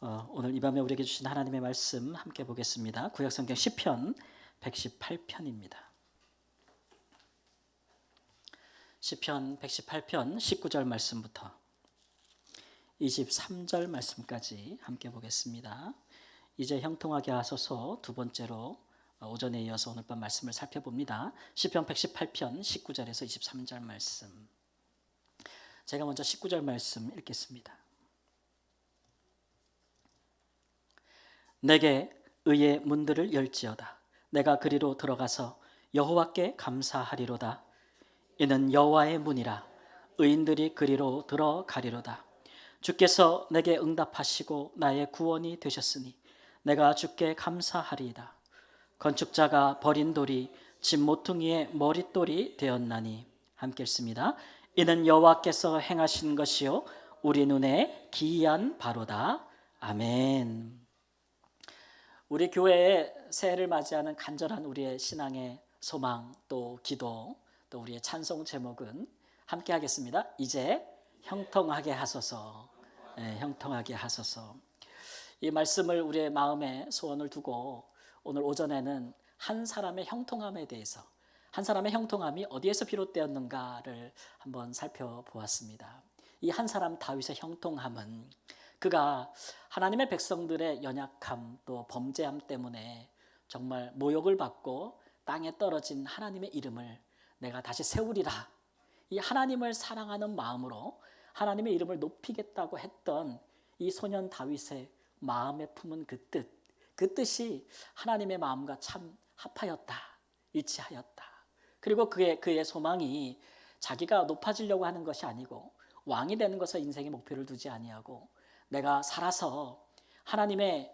오늘 이 밤에 우리에게 주신 하나님의 말씀 함께 보겠습니다. 구약성경 시편 118편입니다. 시편 118편 19절 말씀부터 23절 말씀까지 함께 보겠습니다. 이제 형통하게 하소서 두 번째로 오전에 이어서 오늘 밤 말씀을 살펴봅니다. 시편 118편 19절에서 23절 말씀. 제가 먼저 19절 말씀 읽겠습니다. 내게 의의 문들을 열지어다. 내가 그리로 들어가서 여호와께 감사하리로다. 이는 여호와의 문이라. 의인들이 그리로 들어가리로다. 주께서 내게 응답하시고 나의 구원이 되셨으니 내가 주께 감사하리이다. 건축자가 버린 돌이 집 모퉁이의 머릿돌이 되었나니. 함께 읽습니다. 이는 여호와께서 행하신 것이요 우리 눈에 기이한 바로다. 아멘. 우리 교회의 새해를 맞이하는 간절한 우리의 신앙의 소망, 또 기도, 또 우리의 찬송 제목은 함께 하겠습니다. 이제 형통하게 하소서. 형통하게 하소서. 이 말씀을 우리의 마음에 소원을 두고 오늘 오전에는 한 사람의 형통함에 대해서, 한 사람의 형통함이 어디에서 비롯되었는가를 한번 살펴보았습니다. 이 한 사람 다윗의 형통함은 그가 하나님의 백성들의 연약함 또 범죄함 때문에 정말 모욕을 받고 땅에 떨어진 하나님의 이름을 내가 다시 세우리라. 이 하나님을 사랑하는 마음으로 하나님의 이름을 높이겠다고 했던 이 소년 다윗의 마음에 품은 그 뜻이 하나님의 마음과 참 합하였다. 일치하였다. 그리고 그의 소망이 자기가 높아지려고 하는 것이 아니고 왕이 되는 것을 인생의 목표를 두지 아니하고 내가 살아서 하나님의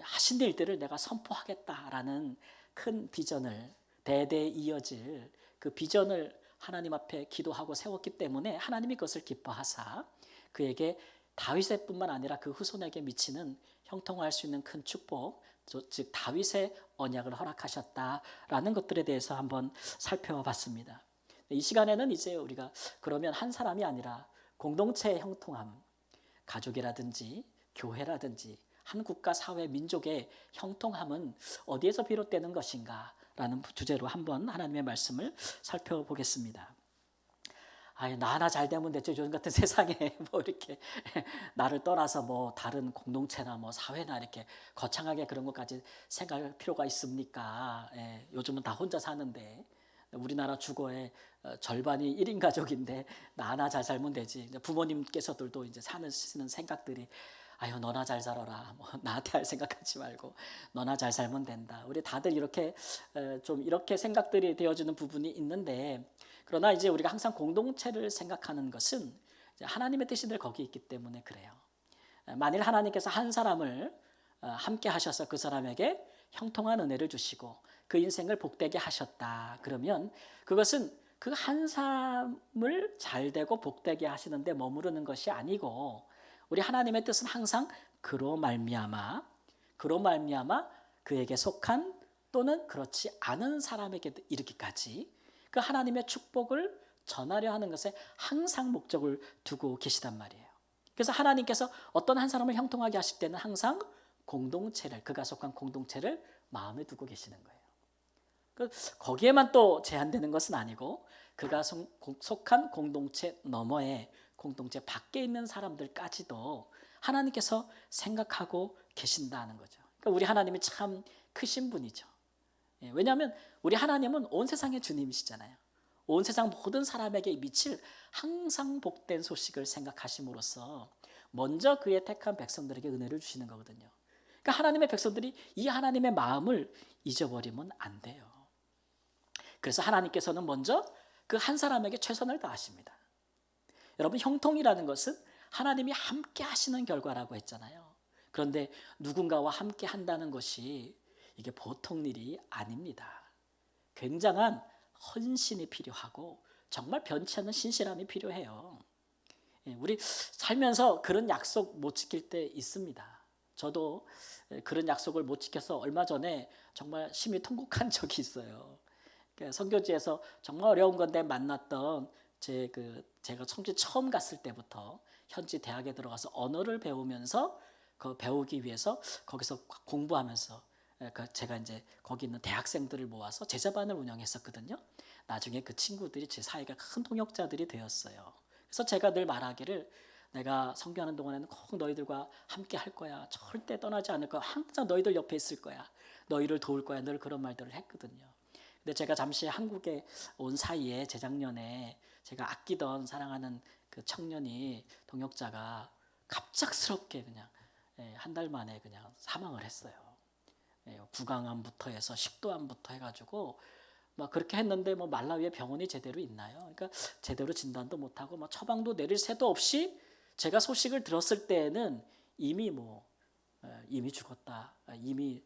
하신 일들을 내가 선포하겠다라는 큰 비전을 대대에 이어질 그 비전을 하나님 앞에 기도하고 세웠기 때문에 하나님이 그것을 기뻐하사 그에게 다윗의 뿐만 아니라 그 후손에게 미치는 형통할 수 있는 큰 축복, 즉 다윗의 언약을 허락하셨다라는 것들에 대해서 한번 살펴봤습니다. 이 시간에는 이제 우리가 그러면 한 사람이 아니라 공동체의 형통함, 가족이라든지 교회라든지 한 국가 사회 민족의 형통함은 어디에서 비롯되는 것인가 라는 주제로 한번 하나님의 말씀을 살펴보겠습니다. 나 하나 잘 되면 됐죠. 요즘 같은 세상에 뭐 이렇게 나를 떠나서 뭐 다른 공동체나 뭐 사회나 이렇게 거창하게 그런 것까지 생각할 필요가 있습니까? 요즘은 다 혼자 사는데 우리나라 주거의 절반이 1인 가족인데 나 하나 잘 살면 되지. 부모님께서들도 이제 사시는 생각들이 너나 잘 살아라. 뭐 나한테 할 생각하지 말고 너나 잘 살면 된다. 우리 다들 이렇게 좀 이렇게 생각들이 되어지는 부분이 있는데 그러나 이제 우리가 항상 공동체를 생각하는 것은 하나님의 뜻이 늘 거기 있기 때문에 그래요. 만일 하나님께서 한 사람을 함께 하셔서 그 사람에게 형통한 은혜를 주시고 그 인생을 복되게 하셨다. 그러면 그것은 그 한 사람을 잘되고 복되게 하시는데 머무르는 것이 아니고 우리 하나님의 뜻은 항상 그로 말미암아 그에게 속한 또는 그렇지 않은 사람에게 이르기까지 그 하나님의 축복을 전하려 하는 것에 항상 목적을 두고 계시단 말이에요. 그래서 하나님께서 어떤 한 사람을 형통하게 하실 때는 항상 그가 속한 공동체를 마음에 두고 계시는 거예요. 거기에만 또 제한되는 것은 아니고 그가 속한 공동체 너머에 공동체 밖에 있는 사람들까지도 하나님께서 생각하고 계신다는 거죠. 그러니까 우리 하나님이 참 크신 분이죠. 왜냐하면 우리 하나님은 온 세상의 주님이시잖아요. 온 세상 모든 사람에게 미칠 항상 복된 소식을 생각하심으로써 먼저 그의 택한 백성들에게 은혜를 주시는 거거든요. 그러니까 하나님의 백성들이 이 하나님의 마음을 잊어버리면 안 돼요. 그래서 하나님께서는 먼저 그 한 사람에게 최선을 다하십니다. 여러분, 형통이라는 것은 하나님이 함께 하시는 결과라고 했잖아요. 그런데 누군가와 함께 한다는 것이 이게 보통 일이 아닙니다. 굉장한 헌신이 필요하고 정말 변치 않는 신실함이 필요해요. 우리 살면서 그런 약속 못 지킬 때 있습니다. 저도 그런 약속을 못 지켜서 얼마 전에 정말 심히 통곡한 적이 있어요. 선교지에서 정말 어려운 건데 만났던 제가 선교지 처음 갔을 때부터 현지 대학에 들어가서 언어를 배우면서 그 배우기 위해서 거기서 공부하면서 제가 이제 거기 있는 대학생들을 모아서 제자반을 운영했었거든요. 나중에 그 친구들이 제 사이가 큰 동역자들이 되었어요. 그래서 제가 늘 말하기를 내가 선교하는 동안에는 꼭 너희들과 함께 할 거야. 절대 떠나지 않을 거야. 항상 너희들 옆에 있을 거야. 너희를 도울 거야. 늘 그런 말들을 했거든요. 근데 제가 잠시 한국에 온 사이에 재작년에 제가 아끼던 사랑하는 그 청년이 동역자가 갑작스럽게 그냥 한 달 만에 그냥 사망을 했어요. 구강암부터 해서 식도암부터 해가지고 막 그렇게 했는데 뭐 말라위에 병원이 제대로 있나요? 그러니까 제대로 진단도 못하고 뭐 처방도 내릴 새도 없이 제가 소식을 들었을 때에는 이미 이미 죽었다, 이미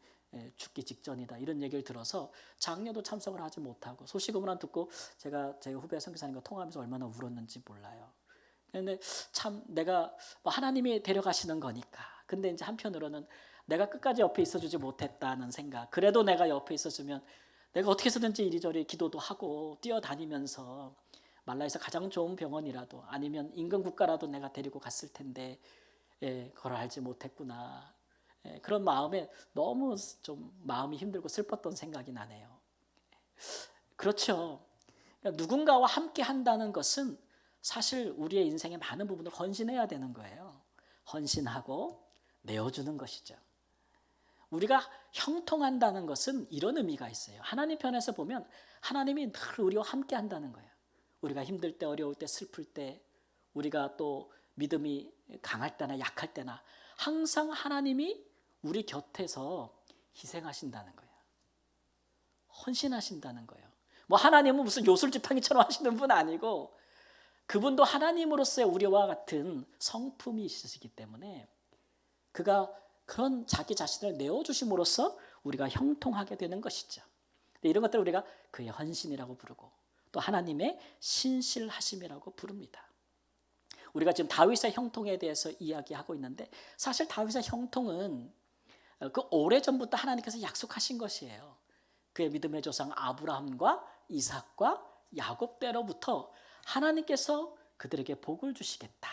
죽기 직전이다 이런 얘기를 들어서 장례도 참석을 하지 못하고 소식을 듣고 제가 제 후배 선교사님과 통화하면서 얼마나 울었는지 몰라요. 근데 참 내가 하나님이 데려가시는 거니까. 근데 이제 한편으로는 내가 끝까지 옆에 있어주지 못했다는 생각. 그래도 내가 옆에 있어주면 내가 어떻게 해서든지 이리저리 기도도 하고 뛰어다니면서 말라에서 가장 좋은 병원이라도 아니면 인근 국가라도 내가 데리고 갔을 텐데 그걸 알지 못했구나. 그런 마음에 너무 좀 마음이 힘들고 슬펐던 생각이 나네요. 그렇죠. 그러니까 누군가와 함께 한다는 것은 사실 우리의 인생의 많은 부분을 헌신해야 되는 거예요. 헌신하고 내어주는 것이죠. 우리가 형통한다는 것은 이런 의미가 있어요. 하나님 편에서 보면 하나님이 늘 우리와 함께 한다는 거예요. 우리가 힘들 때, 어려울 때, 슬플 때, 우리가 또 믿음이 강할 때나 약할 때나 항상 하나님이 우리 곁에서 희생하신다는 거예요. 헌신하신다는 거예요. 하나님은 무슨 요술지팡이처럼 하시는 분 아니고 그분도 하나님으로서의 우리와 같은 성품이 있으시기 때문에 그가 그런 자기 자신을 내어주심으로써 우리가 형통하게 되는 것이죠. 이런 것들을 우리가 그의 헌신이라고 부르고 또 하나님의 신실하심이라고 부릅니다. 우리가 지금 다윗의 형통에 대해서 이야기하고 있는데 사실 다윗의 형통은 그 오래전부터 하나님께서 약속하신 것이에요. 그의 믿음의 조상 아브라함과 이삭과 야곱 때로부터 하나님께서 그들에게 복을 주시겠다.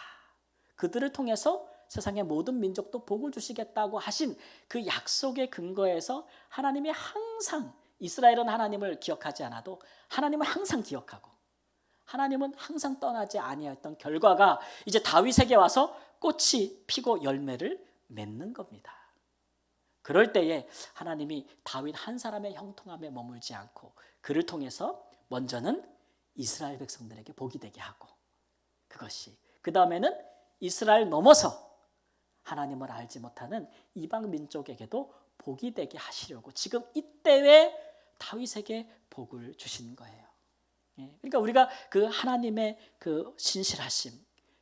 그들을 통해서 세상의 모든 민족도 복을 주시겠다고 하신 그 약속의 근거에서 하나님이 항상 이스라엘은 하나님을 기억하지 않아도 하나님을 항상 기억하고 하나님은 항상 떠나지 아니하였던 결과가 이제 다윗에게 와서 꽃이 피고 열매를 맺는 겁니다. 그럴 때에 하나님이 다윗 한 사람의 형통함에 머물지 않고 그를 통해서 먼저는 이스라엘 백성들에게 복이 되게 하고 그것이 그 다음에는 이스라엘 넘어서 하나님을 알지 못하는 이방 민족에게도 복이 되게 하시려고 지금 이때에 다윗에게 복을 주신 거예요. 그러니까 우리가 그 하나님의 그 신실하심,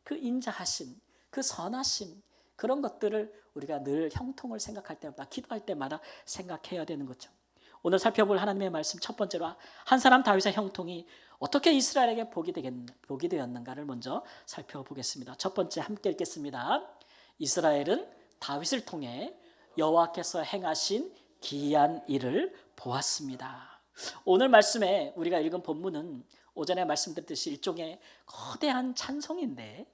그 인자하심, 그 선하심 그런 것들을 우리가 늘 형통을 생각할 때마다 기도할 때마다 생각해야 되는 거죠. 오늘 살펴볼 하나님의 말씀 첫 번째로 한 사람 다윗의 형통이 어떻게 이스라엘에게 복이 되었는가를 먼저 살펴보겠습니다. 첫 번째 함께 읽겠습니다. 이스라엘은 다윗을 통해 여호와께서 행하신 기이한 일을 보았습니다. 오늘 말씀에 우리가 읽은 본문은 오전에 말씀드렸듯이 일종의 거대한 찬송인데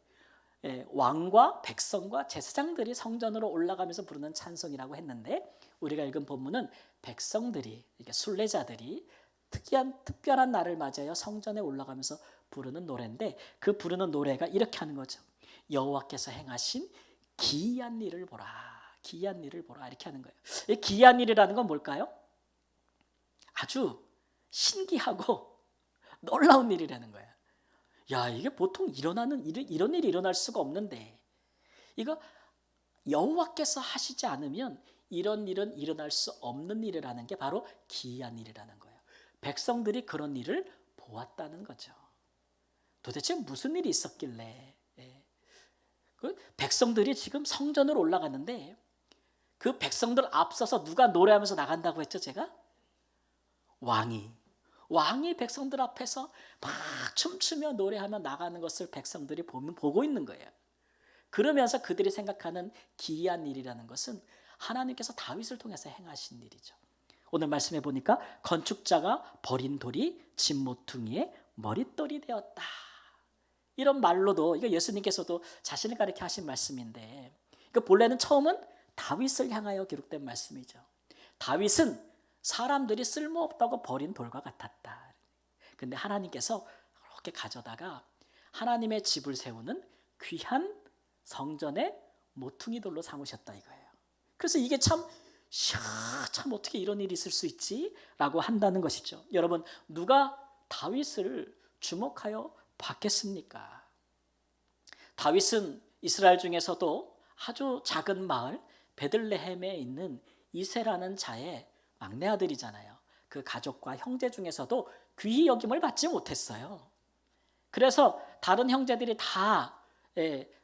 왕과 백성과 제사장들이 성전으로 올라가면서 부르는 찬송이라고 했는데 우리가 읽은 본문은 백성들이 순례자들이 특별한 날을 맞이하여 성전에 올라가면서 부르는 노래인데 그 부르는 노래가 이렇게 하는 거죠. 여호와께서 행하신 기이한 일을 보라. 기이한 일을 보라 이렇게 하는 거예요. 이 기이한 일이라는 건 뭘까요? 아주 신기하고 놀라운 일이라는 거예요. 야, 이게 보통 이런 일이 일어날 수가 없는데 이거 여호와께서 하시지 않으면 이런 일은 일어날 수 없는 일이라는 게 바로 기이한 일이라는 거예요. 백성들이 그런 일을 보았다는 거죠. 도대체 무슨 일이 있었길래 그 백성들이 지금 성전으로 올라갔는데 그 백성들 앞서서 누가 노래하면서 나간다고 했죠 제가? 왕이 백성들 앞에서 막 춤추며 노래하며 나가는 것을 백성들이 보고 있는 거예요. 그러면서 그들이 생각하는 기이한 일이라는 것은 하나님께서 다윗을 통해서 행하신 일이죠. 오늘 말씀해 보니까 건축자가 버린 돌이 집 모퉁이의 머릿돌이 되었다. 이런 말로도 이거 예수님께서도 자신을 가리켜 하신 말씀인데, 본래는 처음은 다윗을 향하여 기록된 말씀이죠. 다윗은 사람들이 쓸모없다고 버린 돌과 같았다. 근데 하나님께서 그렇게 가져다가 하나님의 집을 세우는 귀한 성전의 모퉁이 돌로 삼으셨다 이거예요. 그래서 이게 참 어떻게 이런 일이 있을 수 있지? 라고 한다는 것이죠. 여러분, 누가 다윗을 주목하여 봤겠습니까? 다윗은 이스라엘 중에서도 아주 작은 마을 베들레헴에 있는 이새라는 자의 막내 아들이잖아요. 그 가족과 형제 중에서도 귀히 여김을 받지 못했어요. 그래서 다른 형제들이 다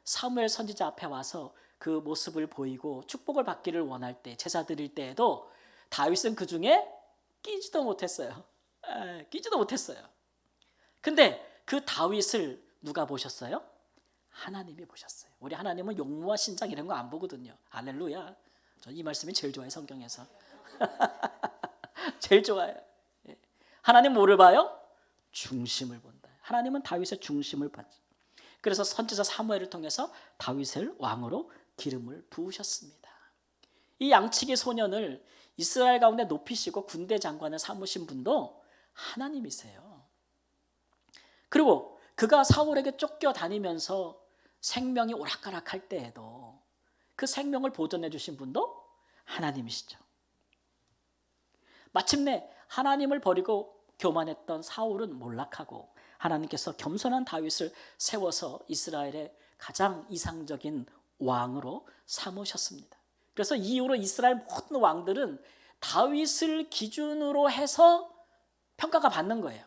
사무엘 선지자 앞에 와서 그 모습을 보이고 축복을 받기를 원할 때, 제사 드릴 때에도 다윗은 그 중에 끼지도 못했어요. 끼지도 못했어요. 근데 그 다윗을 누가 보셨어요? 하나님이 보셨어요. 우리 하나님은 용모와 신장 이런 거 안 보거든요. 할렐루야. 저 이 말씀이 제일 좋아요, 성경에서. 제일 좋아요. 하나님 뭐를 봐요? 중심을 본다. 하나님은 다윗의 중심을 봤죠. 그래서 선지자 사무엘을 통해서 다윗을 왕으로 기름을 부으셨습니다. 이 양치기 소년을 이스라엘 가운데 높이시고 군대 장관을 삼으신 분도 하나님이세요. 그리고 그가 사울에게 쫓겨다니면서 생명이 오락가락할 때에도 그 생명을 보존해 주신 분도 하나님이시죠. 마침내 하나님을 버리고 교만했던 사울은 몰락하고 하나님께서 겸손한 다윗을 세워서 이스라엘의 가장 이상적인 왕으로 삼으셨습니다. 그래서 이후로 이스라엘 모든 왕들은 다윗을 기준으로 해서 평가가 받는 거예요.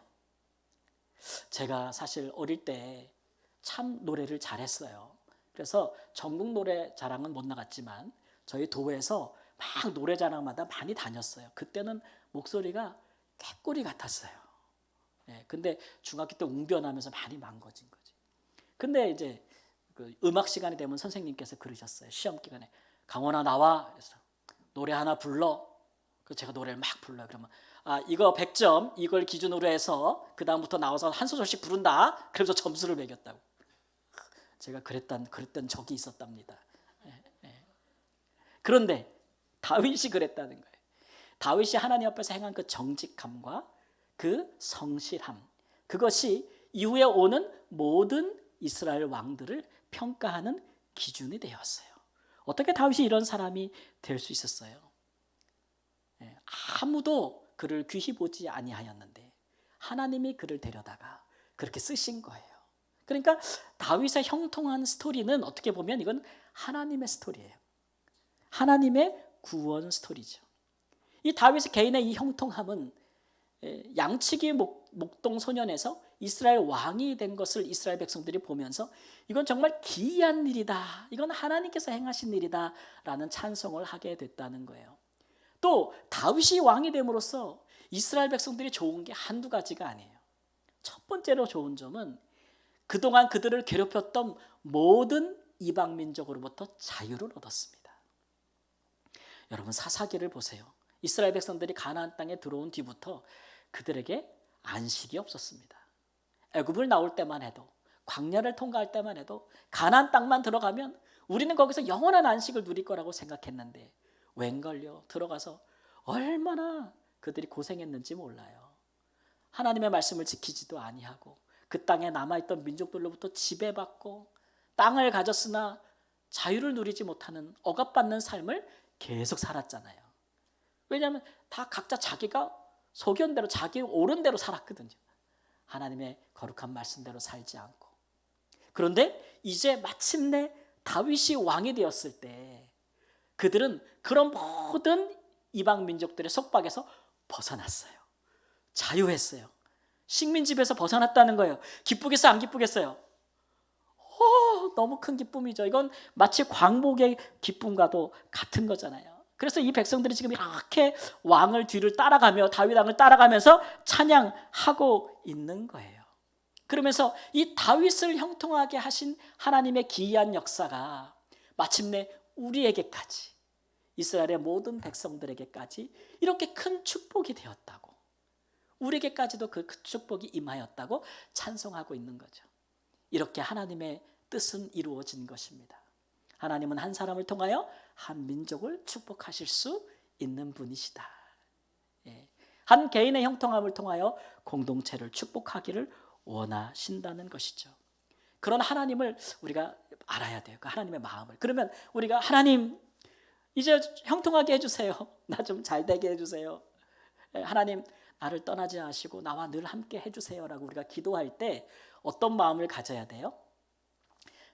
제가 사실 어릴 때 참 노래를 잘했어요. 그래서 전국 노래 자랑은 못 나갔지만 저희 도에서 막 노래 자랑마다 많이 다녔어요. 그때는 목소리가 개꼬리 같았어요. 근데 중학교 때 웅변하면서 많이 망가진 거지. 근데 이제 그 음악 시간이 되면 선생님께서 그러셨어요. 시험 기간에 강원아 나와. 그래서 노래 하나 불러. 그래서 제가 노래를 막 불러요. 그러면 이거 100점 이걸 기준으로 해서 그 다음부터 나와서 한 소절씩 부른다. 그래서 점수를 매겼다고. 제가 그랬던 적이 있었답니다. 그런데 다윗이 그랬다는 거예요. 다윗이 하나님 앞에서 행한 그 정직함과 그 성실함, 그것이 이후에 오는 모든 이스라엘 왕들을 평가하는 기준이 되었어요. 어떻게 다윗이 이런 사람이 될 수 있었어요? 아무도 그를 귀히 보지 아니하였는데 하나님이 그를 데려다가 그렇게 쓰신 거예요. 그러니까 다윗의 형통한 스토리는 어떻게 보면 이건 하나님의 스토리예요. 하나님의 구원 스토리죠. 이 다윗의 개인의 이 형통함은 양치기 목동 소년에서 이스라엘 왕이 된 것을 이스라엘 백성들이 보면서 이건 정말 기이한 일이다. 이건 하나님께서 행하신 일이다. 라는 찬송을 하게 됐다는 거예요. 또 다윗이 왕이 됨으로써 이스라엘 백성들이 좋은 게 한두 가지가 아니에요. 첫 번째로 좋은 점은 그동안 그들을 괴롭혔던 모든 이방 민족으로부터 자유를 얻었습니다. 여러분 사사기를 보세요. 이스라엘 백성들이 가나안 땅에 들어온 뒤부터 그들에게 안식이 없었습니다. 애굽을 나올 때만 해도, 광야를 통과할 때만 해도 가나안 땅만 들어가면 우리는 거기서 영원한 안식을 누릴 거라고 생각했는데 웬걸요? 들어가서 얼마나 그들이 고생했는지 몰라요. 하나님의 말씀을 지키지도 아니하고 그 땅에 남아있던 민족들로부터 지배받고 땅을 가졌으나 자유를 누리지 못하는 억압받는 삶을 계속 살았잖아요. 왜냐하면 다 각자 자기가 소견대로 자기 옳은 대로 살았거든요. 하나님의 거룩한 말씀대로 살지 않고. 그런데 이제 마침내 다윗이 왕이 되었을 때 그들은 그런 모든 이방 민족들의 속박에서 벗어났어요. 자유했어요. 식민지배에서 벗어났다는 거예요. 기쁘겠어요? 안 기쁘겠어요? 너무 큰 기쁨이죠. 이건 마치 광복의 기쁨과도 같은 거잖아요. 그래서 이 백성들이 지금 이렇게 왕을 뒤를 따라가며 다윗 왕을 따라가면서 찬양하고 있는 거예요. 그러면서 이 다윗을 형통하게 하신 하나님의 기이한 역사가 마침내 우리에게까지, 이스라엘의 모든 백성들에게까지 이렇게 큰 축복이 되었다고, 우리에게까지도 그 축복이 임하였다고 찬송하고 있는 거죠. 이렇게 하나님의 뜻은 이루어진 것입니다. 하나님은 한 사람을 통하여 한 민족을 축복하실 수 있는 분이시다. 예. 한 개인의 형통함을 통하여 공동체를 축복하기를 원하신다는 것이죠. 그런 하나님을 우리가 알아야 돼요. 그 하나님의 마음을. 그러면 우리가 하나님 이제 형통하게 해주세요. 나 좀 잘 되게 해주세요. 하나님 나를 떠나지 마시고 나와 늘 함께 해주세요라고 우리가 기도할 때 어떤 마음을 가져야 돼요?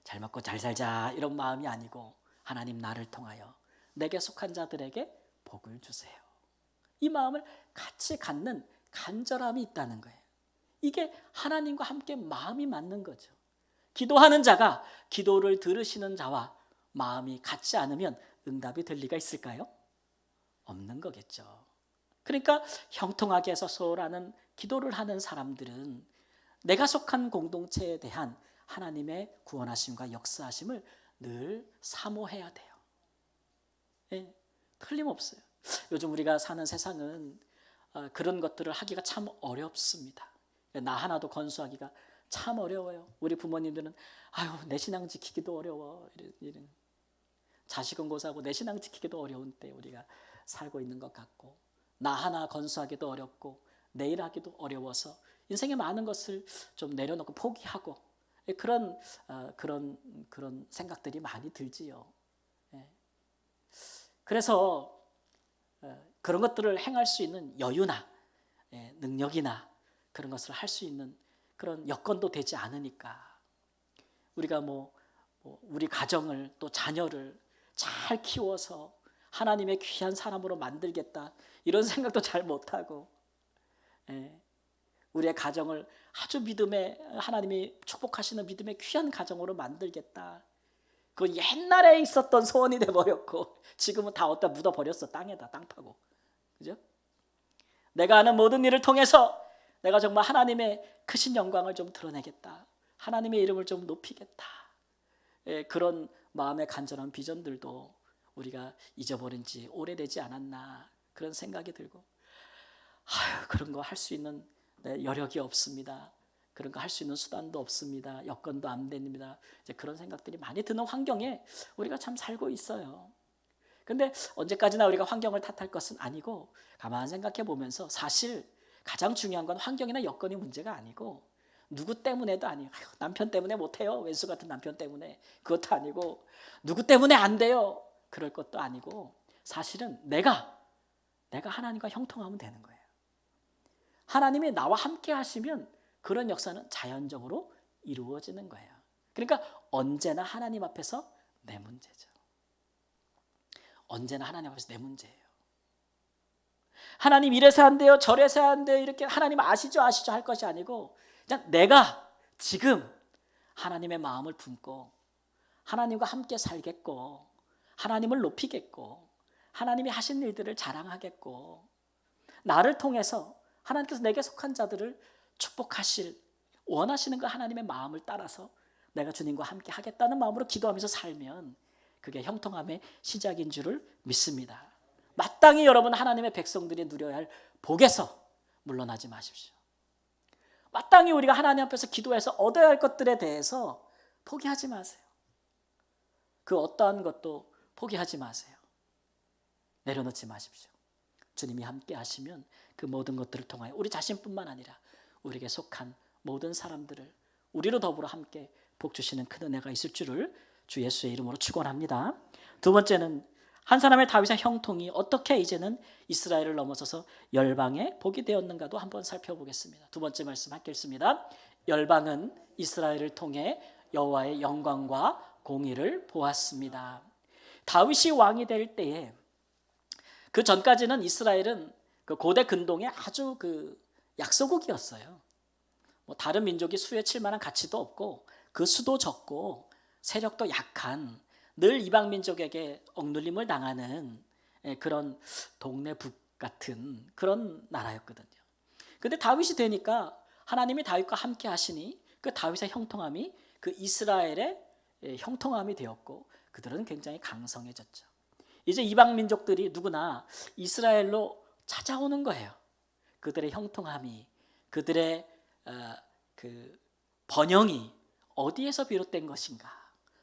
잘 먹고 잘 살자 이런 마음이 아니고 하나님 나를 통하여 내게 속한 자들에게 복을 주세요. 이 마음을 같이 갖는 간절함이 있다는 거예요. 이게 하나님과 함께 마음이 맞는 거죠. 기도하는 자가 기도를 들으시는 자와 마음이 같지 않으면 응답이 될 리가 있을까요? 없는 거겠죠. 그러니까 형통하게 해서 소홀하는 기도를 하는 사람들은 내가 속한 공동체에 대한 하나님의 구원하심과 역사하심을 늘 사모해야 돼요. 예, 틀림없어요. 요즘 우리가 사는 세상은 그런 것들을 하기가 참 어렵습니다. 나 하나도 건수하기가 참 어려워요. 우리 부모님들은 아유 내 신앙 지키기도 어려워 이런 자식은 고사하고 내 신앙 지키기도 어려운 때 우리가 살고 있는 것 같고 나 하나 건수하기도 어렵고 내일 하기도 어려워서 인생의 많은 것을 좀 내려놓고 포기하고 그런 생각들이 많이 들지요. 그래서 그런 것들을 행할 수 있는 여유나 능력이나 그런 것을 할 수 있는 그런 여건도 되지 않으니까 우리가 우리 가정을 또 자녀를 잘 키워서 하나님의 귀한 사람으로 만들겠다 이런 생각도 잘 못하고 우리의 가정을 아주 믿음의 하나님이 축복하시는 믿음의 귀한 가정으로 만들겠다. 그건 옛날에 있었던 소원이 돼버렸고 지금은 다 어디다 묻어버렸어. 땅에다 땅 파고. 그죠? 내가 하는 모든 일을 통해서 내가 정말 하나님의 크신 영광을 좀 드러내겠다. 하나님의 이름을 좀 높이겠다. 그런 마음의 간절한 비전들도 우리가 잊어버린 지 오래되지 않았나 그런 생각이 들고 그런 거 할 수 있는 여력이 없습니다. 그런 거 할 수 있는 수단도 없습니다. 여건도 안 됩니다. 이제 그런 생각들이 많이 드는 환경에 우리가 참 살고 있어요. 근데 언제까지나 우리가 환경을 탓할 것은 아니고 가만히 생각해 보면서 사실 가장 중요한 건 환경이나 여건이 문제가 아니고 누구 때문에도 아니에요. 남편 때문에 못해요. 왼수 같은 남편 때문에. 그것도 아니고 누구 때문에 안 돼요. 그럴 것도 아니고 사실은 내가 하나님과 형통하면 되는 거예요. 하나님이 나와 함께 하시면 그런 역사는 자연적으로 이루어지는 거예요. 그러니까 언제나 하나님 앞에서 내 문제죠. 언제나 하나님 앞에서 내 문제예요. 하나님 이래서 안 돼요. 저래서 안 돼요. 이렇게 하나님 아시죠 할 것이 아니고 그냥 내가 지금 하나님의 마음을 품고 하나님과 함께 살겠고 하나님을 높이겠고 하나님이 하신 일들을 자랑하겠고 나를 통해서 하나님께서 내게 속한 자들을 축복하실 원하시는 그 하나님의 마음을 따라서 내가 주님과 함께 하겠다는 마음으로 기도하면서 살면 그게 형통함의 시작인 줄을 믿습니다. 마땅히 여러분 하나님의 백성들이 누려야 할 복에서 물러나지 마십시오. 마땅히 우리가 하나님 앞에서 기도해서 얻어야 할 것들에 대해서 포기하지 마세요. 그 어떠한 것도 포기하지 마세요. 내려놓지 마십시오. 주님이 함께 하시면 그 모든 것들을 통하여 우리 자신뿐만 아니라 우리에게 속한 모든 사람들을 우리로 더불어 함께 복 주시는 큰 은혜가 있을 줄을 주 예수의 이름으로 축원합니다. 두 번째는 한 사람의 다윗의 형통이 어떻게 이제는 이스라엘을 넘어서서 열방에 복이 되었는가도 한번 살펴보겠습니다. 두 번째 말씀 읽겠습니다. 열방은 이스라엘을 통해 여호와의 영광과 공의를 보았습니다. 다윗이 왕이 될 때에 그 전까지는 이스라엘은 그 고대 근동의 아주 그 약소국이었어요. 다른 민족이 수에 칠 만한 가치도 없고 그 수도 적고 세력도 약한 늘 이방 민족에게 억눌림을 당하는 그런 동네 북 같은 그런 나라였거든요. 그런데 다윗이 되니까 하나님이 다윗과 함께 하시니 그 다윗의 형통함이 그 이스라엘의 형통함이 되었고 그들은 굉장히 강성해졌죠. 이제 이방 민족들이 누구나 이스라엘로 찾아오는 거예요. 그들의 형통함이 그들의 그 번영이 어디에서 비롯된 것인가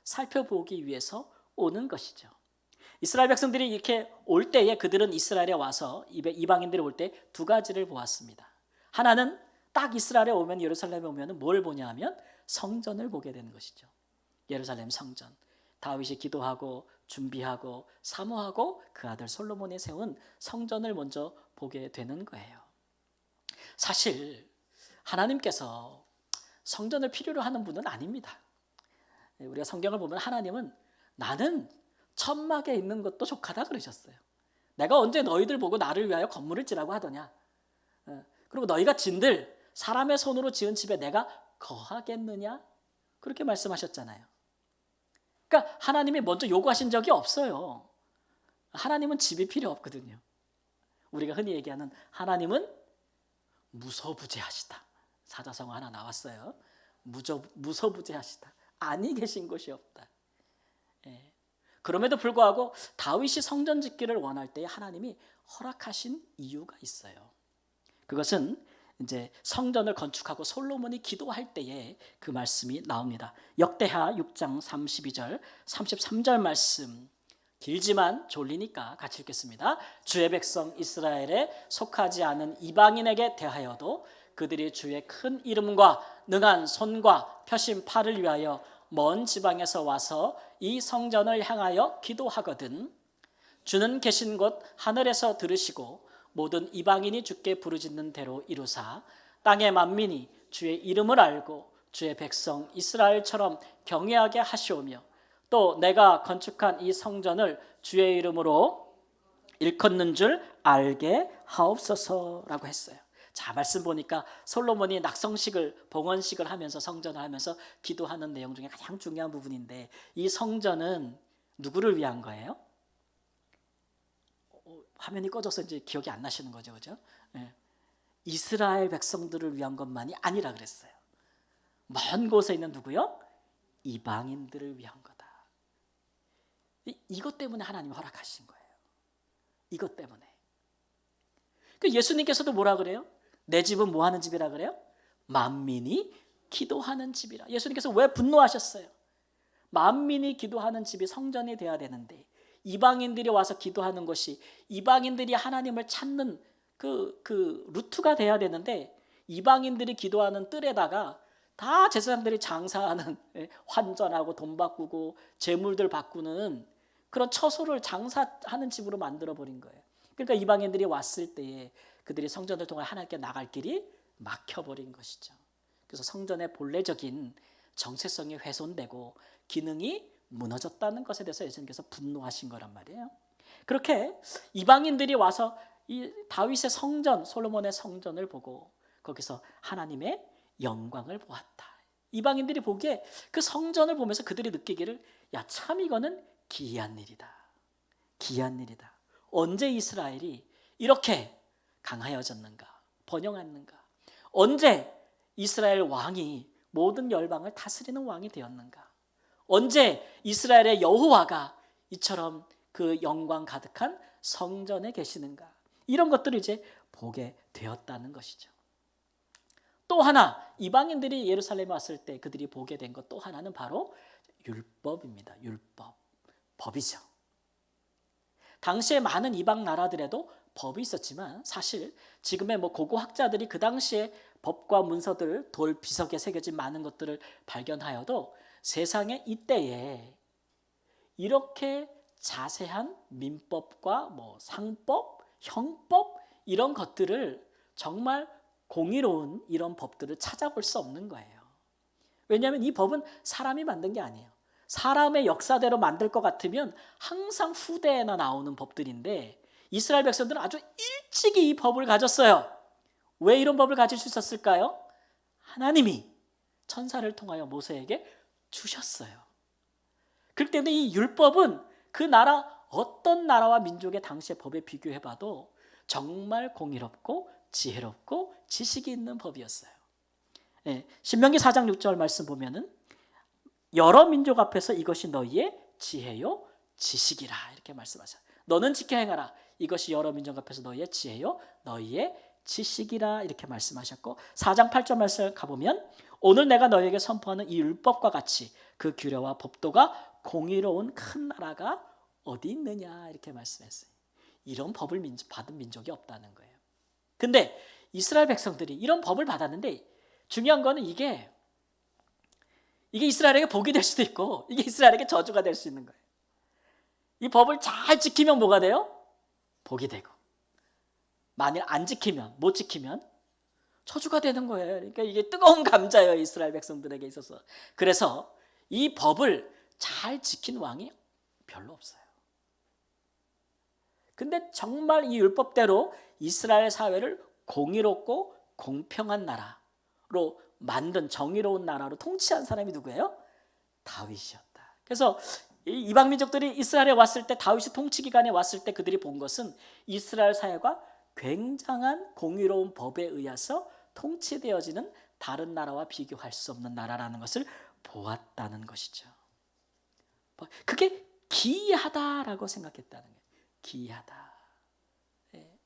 살펴보기 위해서 오는 것이죠. 이스라엘 백성들이 이렇게 올 때에 그들은 이스라엘에 와서 이방인들이 올 때 두 가지를 보았습니다. 하나는 딱 이스라엘에 오면, 예루살렘에 오면 뭘 보냐 하면 성전을 보게 되는 것이죠. 예루살렘 성전. 다윗이 기도하고 준비하고 사모하고 그 아들 솔로몬이 세운 성전을 먼저 보게 되는 거예요. 사실 하나님께서 성전을 필요로 하는 분은 아닙니다. 우리가 성경을 보면 하나님은 나는 천막에 있는 것도 족하다 그러셨어요. 내가 언제 너희들 보고 나를 위하여 건물을 지라고 하더냐. 그리고 너희가 진들 사람의 손으로 지은 집에 내가 거하겠느냐. 그렇게 말씀하셨잖아요. 그러니까 하나님이 먼저 요구하신 적이 없어요. 하나님은 집이 필요 없거든요. 우리가 흔히 얘기하는 하나님은 무소부재하시다. 사자성어 하나 나왔어요. 무소부재하시다. 아니 계신 곳이 없다. 예. 그럼에도 불구하고 다윗이 성전 짓기를 원할 때 하나님이 허락하신 이유가 있어요. 그것은 이제 성전을 건축하고 솔로몬이 기도할 때에 그 말씀이 나옵니다. 역대하 6장 32절 33절 말씀, 길지만 졸리니까 같이 읽겠습니다. 주의 백성 이스라엘에 속하지 않은 이방인에게 대하여도 그들이 주의 큰 이름과 능한 손과 펴신 팔을 위하여 먼 지방에서 와서 이 성전을 향하여 기도하거든 주는 계신 곳 하늘에서 들으시고 모든 이방인이 주께 부르짖는 대로 이루사 땅의 만민이 주의 이름을 알고 주의 백성 이스라엘처럼 경외하게 하시오며 또 내가 건축한 이 성전을 주의 이름으로 일컫는 줄 알게 하옵소서라고 했어요. 자, 말씀 보니까 솔로몬이 낙성식을 봉헌식을 하면서 성전을 하면서 기도하는 내용 중에 가장 중요한 부분인데 이 성전은 누구를 위한 거예요? 화면이 꺼져서 이제 기억이 안 나시는 거죠, 그죠? 예. 이스라엘 백성들을 위한 것만이 아니라 그랬어요. 먼 곳에 있는 누구요? 이방인들을 위한 거다. 이것 때문에 하나님이 허락하신 거예요. 이것 때문에. 예수님께서도 뭐라 그래요? 내 집은 뭐 하는 집이라 그래요? 만민이 기도하는 집이라. 예수님께서 왜 분노하셨어요? 만민이 기도하는 집이 성전이 돼야 되는데 이방인들이 와서 기도하는 것이 이방인들이 하나님을 찾는 그 루트가 돼야 되는데 이방인들이 기도하는 뜰에다가 다 제사장들이 장사하는 환전하고 돈 바꾸고 재물들 바꾸는 그런 처소를 장사하는 집으로 만들어버린 거예요. 그러니까 이방인들이 왔을 때에 그들이 성전을 통해 하나님께 나갈 길이 막혀버린 것이죠. 그래서 성전의 본래적인 정체성이 훼손되고 기능이 무너졌다는 것에 대해서 예수님께서 분노하신 거란 말이에요. 그렇게 이방인들이 와서 이 다윗의 성전, 솔로몬의 성전을 보고 거기서 하나님의 영광을 보았다. 이방인들이 보기에 그 성전을 보면서 그들이 느끼기를 야, 참 이거는 기이한 일이다. 기이한 일이다. 언제 이스라엘이 이렇게 강하여졌는가? 번영했는가? 언제 이스라엘 왕이 모든 열방을 다스리는 왕이 되었는가? 언제 이스라엘의 여호와가 이처럼 그 영광 가득한 성전에 계시는가? 이런 것들을 이제 보게 되었다는 것이죠. 또 하나 이방인들이 예루살렘에 왔을 때 그들이 보게 된 것 또 하나는 바로 율법입니다. 율법. 법이죠. 당시에 많은 이방 나라들에도 법이 있었지만 사실 지금의 고고학자들이 그 당시에 법과 문서들, 돌 비석에 새겨진 많은 것들을 발견하여도 세상에 이때에 이렇게 자세한 민법과 상법, 형법 이런 것들을 정말 공의로운 이런 법들을 찾아볼 수 없는 거예요. 왜냐하면 이 법은 사람이 만든 게 아니에요. 사람의 역사대로 만들 것 같으면 항상 후대에나 나오는 법들인데 이스라엘 백성들은 아주 일찍이 이 법을 가졌어요. 왜 이런 법을 가질 수 있었을까요? 하나님이 천사를 통하여 모세에게 주셨어요. 그렇기 때문에 이 율법은 그 나라 어떤 나라와 민족의 당시의 법에 비교해봐도 정말 공의롭고 지혜롭고 지식이 있는 법이었어요. 신명기 4장 6절 말씀 보면은 여러 민족 앞에서 이것이 너희의 지혜요 지식이라 이렇게 말씀하셔요. 너는 지켜 행하라. 이것이 여러 민족 앞에서 너희의 지혜요 너희의 지식이라 이렇게 말씀하셨고 4장 8절 말씀 가보면 오늘 내가 너희에게 선포하는 이 율법과 같이 그 규례와 법도가 공의로운 큰 나라가 어디 있느냐 이렇게 말씀했어요. 이런 법을 받은 민족이 없다는 거예요. 근데 이스라엘 백성들이 이런 법을 받았는데 중요한 거는 이게 이스라엘에게 복이 될 수도 있고 이게 이스라엘에게 저주가 될 수 있는 거예요. 이 법을 잘 지키면 뭐가 돼요? 복이 되고, 만일 안 지키면, 못 지키면 저주가 되는 거예요. 그러니까 이게 뜨거운 감자예요, 이스라엘 백성들에게 있어서. 그래서 이 법을 잘 지킨 왕이 별로 없어요. 근데 정말 이 율법대로 이스라엘 사회를 공의롭고 공평한 나라로 만든, 정의로운 나라로 통치한 사람이 누구예요? 다윗이었다. 그래서 이방 민족들이 이스라엘에 왔을 때, 다윗이 통치 기간에 왔을 때 그들이 본 것은 이스라엘 사회가 굉장한 공의로운 법에 의해서 통치되어지는 다른 나라와 비교할 수 없는 나라라는 것을 보았다는 것이죠. 그게 기이하다라고 생각했다는 거예요. 기이하다. 네.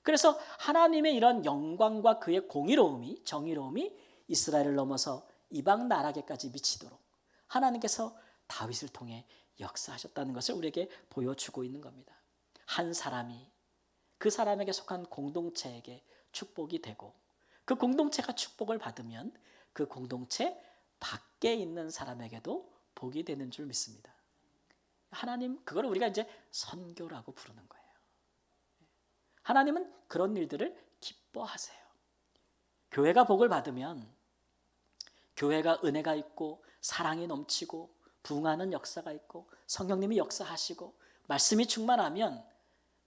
그래서 하나님의 이런 영광과 그의 공의로움이, 정의로움이 이스라엘을 넘어서 이방 나라에까지 미치도록 하나님께서 다윗을 통해 역사하셨다는 것을 우리에게 보여주고 있는 겁니다. 한 사람이 그 사람에게 속한 공동체에게 축복이 되고, 그 공동체가 축복을 받으면 그 공동체 밖에 있는 사람에게도 복이 되는 줄 믿습니다. 하나님, 그걸 우리가 이제 선교라고 부르는 거예요. 하나님은 그런 일들을 기뻐하세요. 교회가 복을 받으면, 교회가 은혜가 있고 사랑이 넘치고 부흥하는 역사가 있고 성령님이 역사하시고 말씀이 충만하면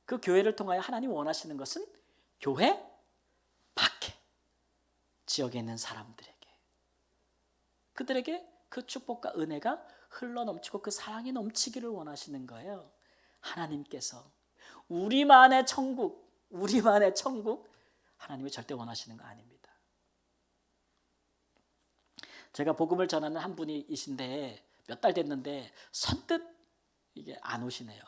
그 교회를 통하여 하나님 원하시는 것은 교회 밖에 지역에 있는 사람들에게, 그들에게 그 축복과 은혜가 흘러넘치고 그 사랑이 넘치기를 원하시는 거예요. 하나님께서 우리만의 천국 하나님이 절대 원하시는 거 아닙니다. 제가 복음을 전하는 한 분이신데 몇 달 됐는데 선뜻 이게 안 오시네요.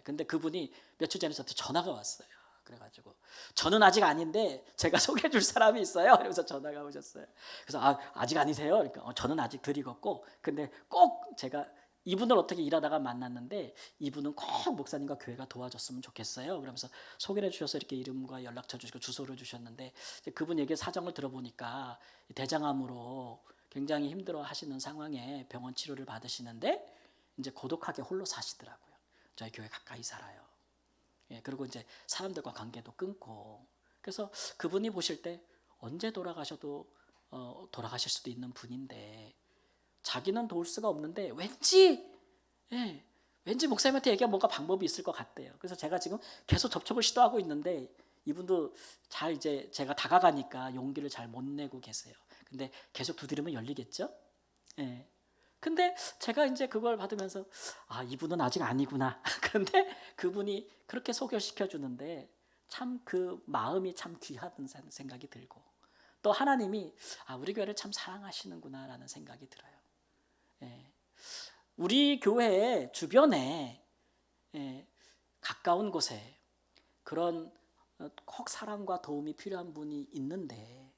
근데 그분이 며칠 전에 저한테 전화가 왔어요. 그래가지고 저는 아직 아닌데 제가 소개해 줄 사람이 있어요. 그래서 전화가 오셨어요. 그래서 아직 아니세요? 그러니까 저는 아직 덜 익었고, 근데 꼭 제가 이분을 어떻게 일하다가 만났는데 이분은 꼭 목사님과 교회가 도와줬으면 좋겠어요. 그러면서 소개해 주셔서 이렇게 이름과 연락처 주시고 주소를 주셨는데, 그분 얘기 사정을 들어보니까 대장암으로 굉장히 힘들어 하시는 상황에 병원 치료를 받으시는데 이제 고독하게 홀로 사시더라고요. 저희 교회 가까이 살아요. 그리고 이제 사람들과 관계도 끊고, 그래서 그분이 보실 때 언제 돌아가셔도 돌아가실 수도 있는 분인데 자기는 도울 수가 없는데 왠지 목사님한테 얘기하면 뭔가 방법이 있을 것 같대요. 그래서 제가 지금 계속 접촉을 시도하고 있는데 이분도 잘 이제 제가 다가가니까 용기를 잘 못 내고 계세요. 근데 계속 두드리면 열리겠죠? 근데 제가 이제 그걸 받으면서 이분은 아직 아니구나. 그런데 그분이 그렇게 소개시켜 주는데 참 그 마음이 참 귀하다는 생각이 들고, 또 하나님이 우리 교회를 참 사랑하시는구나라는 생각이 들어요. 우리 교회 주변에 가까운 곳에 그런 꼭 사랑과 도움이 필요한 분이 있는데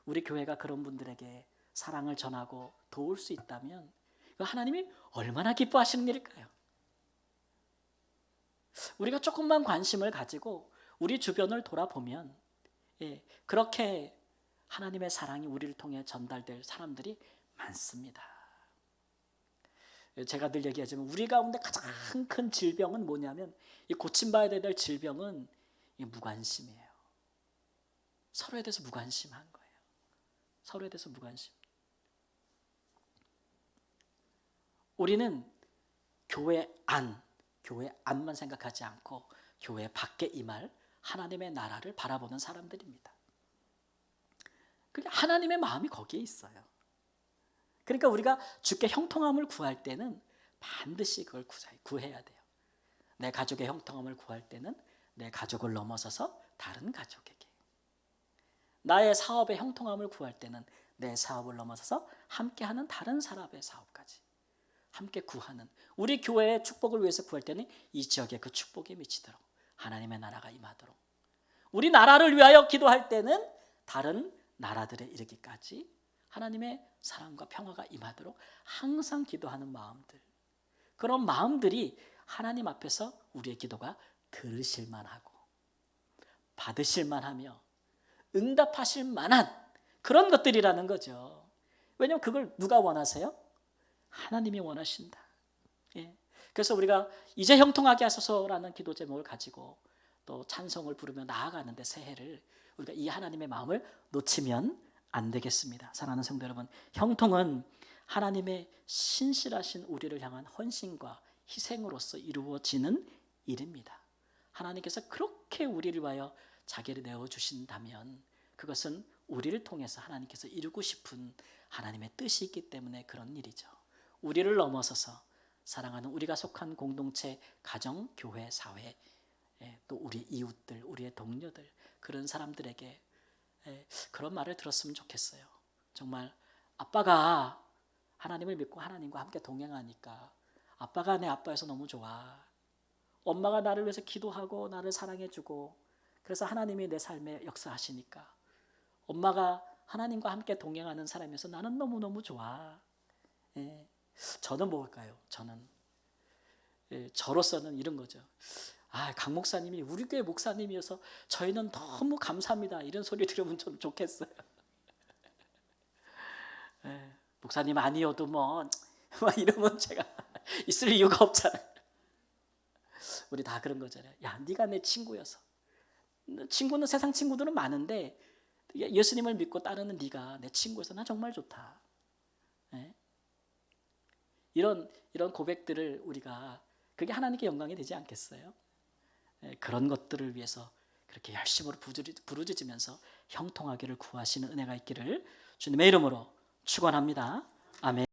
우리 교회가 그런 분들에게 사랑을 전하고 도울 수 있다면 하나님이 얼마나 기뻐하시는 일일까요? 우리가 조금만 관심을 가지고 우리 주변을 돌아보면 그렇게 하나님의 사랑이 우리를 통해 전달될 사람들이 많습니다. 제가 늘 얘기하지만 우리 가운데 가장 큰 질병은 뭐냐면, 이 고침받아야 될 질병은 무관심이에요. 서로에 대해서 무관심한 거예요. 서로에 대해서 무관심. 우리는 교회 안만 생각하지 않고 교회 밖에 임할 하나님의 나라를 바라보는 사람들입니다. 하나님의 마음이 거기에 있어요. 그러니까 우리가 주께 형통함을 구할 때는 반드시 그걸 구해야 돼요. 내 가족의 형통함을 구할 때는 내 가족을 넘어서서 다른 가족에게, 나의 사업의 형통함을 구할 때는 내 사업을 넘어서서 함께하는 다른 사람의 사업까지 함께 구하는, 우리 교회의 축복을 위해서 구할 때는 이 지역에 그 축복이 미치도록 하나님의 나라가 임하도록, 우리 나라를 위하여 기도할 때는 다른 나라들에 이르기까지 하나님의 사랑과 평화가 임하도록 항상 기도하는 마음들, 그런 마음들이 하나님 앞에서 우리의 기도가 들으실 만하고 받으실 만하며 응답하실 만한 그런 것들이라는 거죠. 왜냐하면 그걸 누가 원하세요? 하나님이 원하신다. 예. 그래서 우리가 이제 형통하게 하소서라는 기도 제목을 가지고 또 찬송을 부르며 나아가는데 새해를 우리가 이 하나님의 마음을 놓치면 안 되겠습니다. 사랑하는 성도 여러분, 형통은 하나님의 신실하신 우리를 향한 헌신과 희생으로서 이루어지는 일입니다. 하나님께서 그렇게 우리를 위하여 자기를 내어주신다면 그것은 우리를 통해서 하나님께서 이루고 싶은 하나님의 뜻이 있기 때문에 그런 일이죠. 우리를 넘어서서 사랑하는 우리가 속한 공동체, 가정, 교회, 사회, 또 우리 이웃들, 우리의 동료들, 그런 사람들에게 그런 말을 들었으면 좋겠어요. 정말 아빠가 하나님을 믿고 하나님과 함께 동행하니까 아빠가 내 아빠여서 너무 좋아. 엄마가 나를 위해서 기도하고 나를 사랑해주고 그래서 하나님이 내 삶에 역사하시니까 엄마가 하나님과 함께 동행하는 사람이어서 나는 너무너무 좋아. 저는 뭘까요? 저는 저로서는 이런 거죠. 강 목사님이 우리 교회 목사님이어서 저희는 너무 감사합니다. 이런 소리 들으면 좀 좋겠어요. 목사님 아니어도 뭐 이러면 제가 있을 이유가 없잖아요. 우리 다 그런 거잖아요. 야, 네가 내 친구여서. 친구는 세상 친구들은 많은데 예수님을 믿고 따르는 네가 내 친구여서 나 정말 좋다. 이런 고백들을 우리가 그게 하나님께 영광이 되지 않겠어요? 그런 것들을 위해서 그렇게 열심으로 부르짖으면서 형통하기를 구하시는 은혜가 있기를 주님의 이름으로 축원합니다. 아멘.